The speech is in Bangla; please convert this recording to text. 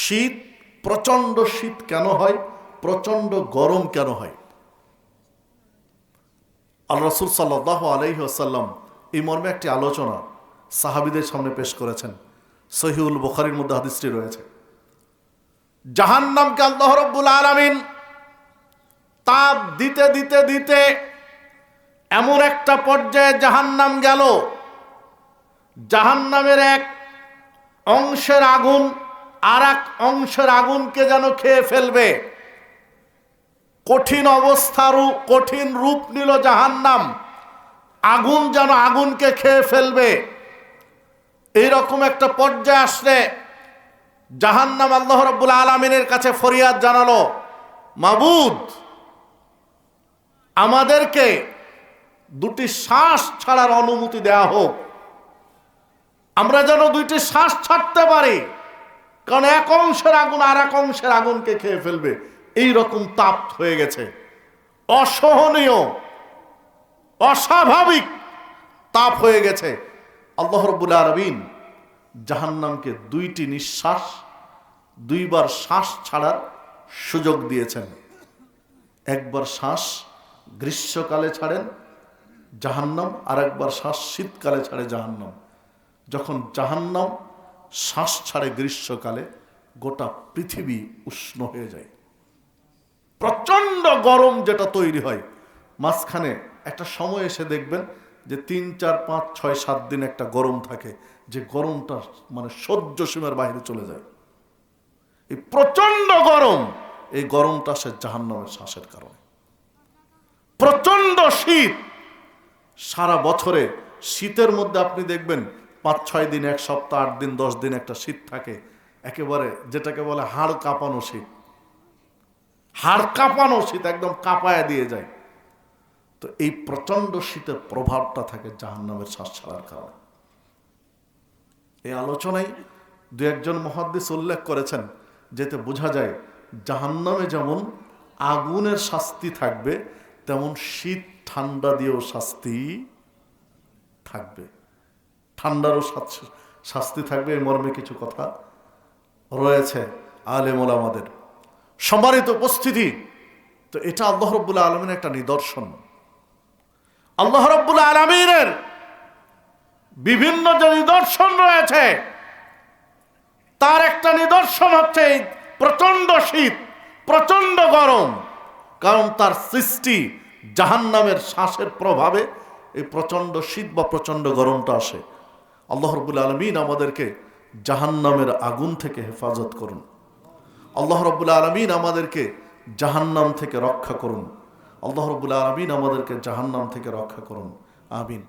শীত, প্রচন্ড শীত কেন হয়, প্রচন্ড গরম কেন হয়? আল্লাহ রাসূল সাল্লাল্লাহু আলাইহি ওয়াসাল্লাম এই মর্মে একটি আলোচনা সাহাবীদের সামনে পেশ করেছেন। সহিহুল বুখারীর মধ্যে হাদিসটি রয়েছে। জাহান্নামকে আল্লাহ রাব্বুল আলামিন তাপ দিতে দিতে দিতে এমন একটা পর্যায়ে জাহান্নাম গেল, জাহান্নামের এক অংশের আগুন আর এক অংশের আগুনকে যেন খেয়ে ফেলবে। কঠিন কঠিন রূপ নিল জাহান্নাম, আগুন যেন আগুনকে খেয়ে ফেলবে। এইরকম একটা পর্যায়ে আসলে জাহান্নাম আল্লাহ রাব্বুল আলামিনের কাছে ফরিয়াদ জানালো, মাবুদ, আমাদেরকে দুটি শ্বাস ছাড়ার অনুমতি দেয়া হোক, আমরা যেন দুইটি শ্বাস ছাড়তে পারি, কারণ এক অংশের আগুন আর এক অংশের আগুনকে খেয়ে ফেলবে। এই রকম তাপ হয়ে গেছে, অসহনীয় অস্বাভাবিক তাপ হয়ে গেছে। আল্লাহ রাব্বুল আলামিন জাহান্নামকে দুইটি নিঃশ্বাস, দুইবার শ্বাস ছাড়ার সুযোগ দিয়েছেন। একবার শ্বাস গ্রীষ্মকালে ছাড়েন জাহান্নাম, আর একবার শ্বাস শীতকালে ছাড়ে জাহান্নাম। যখন জাহান্নাম শ্বাস ছাড়ে গ্রীষ্মকালে, গোটা পৃথিবী উষ্ণ হয়ে যায়। প্রচন্ড গরম যেটা তৈরি হয়, মাঝখানে একটা সময় এসে দেখবেন যে 3, 4, 5, 6, 7 দিন একটা গরম থাকে, যে গরমটা মানে সহ্য সীমার বাইরে চলে যায়। এই প্রচন্ড গরম, এই গরমটা আসে জাহান্নামের শ্বাসের কারণে। প্রচন্ড শীত, সারা বছরে শীতের মধ্যে আপনি দেখবেন 5, 6 দিন, 1 সপ্তাহ, 8 দিন, 10 দিন একটা শীত থাকে, একেবারে যেটাকে বলে হাড় কাঁপানো শীত। হাড় কাঁপানো শীত, একদম কাঁপায় দিয়ে যায়। তো এই প্রচন্ড শীতের প্রভাবটা থাকে জাহান্নামের শ্বাস ছাড়ার কারণে। এই আলোচনায় 2-1 মুহাদ্দিস উল্লেখ করেছেন, যেতে বোঝা যায় জাহান্নামে যেমন আগুনের শাস্তি থাকবে, তেমন শীত ঠান্ডা দিয়েও শাস্তি থাকবে, ঠান্ডারও শাস্তি থাকবে। এই মর্মে কিছু কথা রয়েছে আলেম ওলামাদের। সম্মানিত উপস্থিতি, তো এটা আল্লাহ রাব্বুল আলামিনের একটা নিদর্শন। আল্লাহ রাব্বুল আলামিনের বিভিন্ন যে নিদর্শন রয়েছে, তার একটা নিদর্শন হচ্ছে এই প্রচন্ড শীত, প্রচন্ড গরম। কারণ তার সৃষ্টি জাহান্নামের শ্বাসের প্রভাবে এই প্রচন্ড শীত বা প্রচন্ড গরমটা আসে। আল্লাহ রাব্বুল আলামিন আমাদেরকে জাহান্নামের আগুন থেকে হেফাজত করুন। আল্লাহ রাব্বুল আলামিন আমাদেরকে জাহান্নাম থেকে রক্ষা করুন। আল্লাহ রাব্বুল আলামিন আমাদেরকে জাহান্নাম থেকে রক্ষা করুন। আমিন।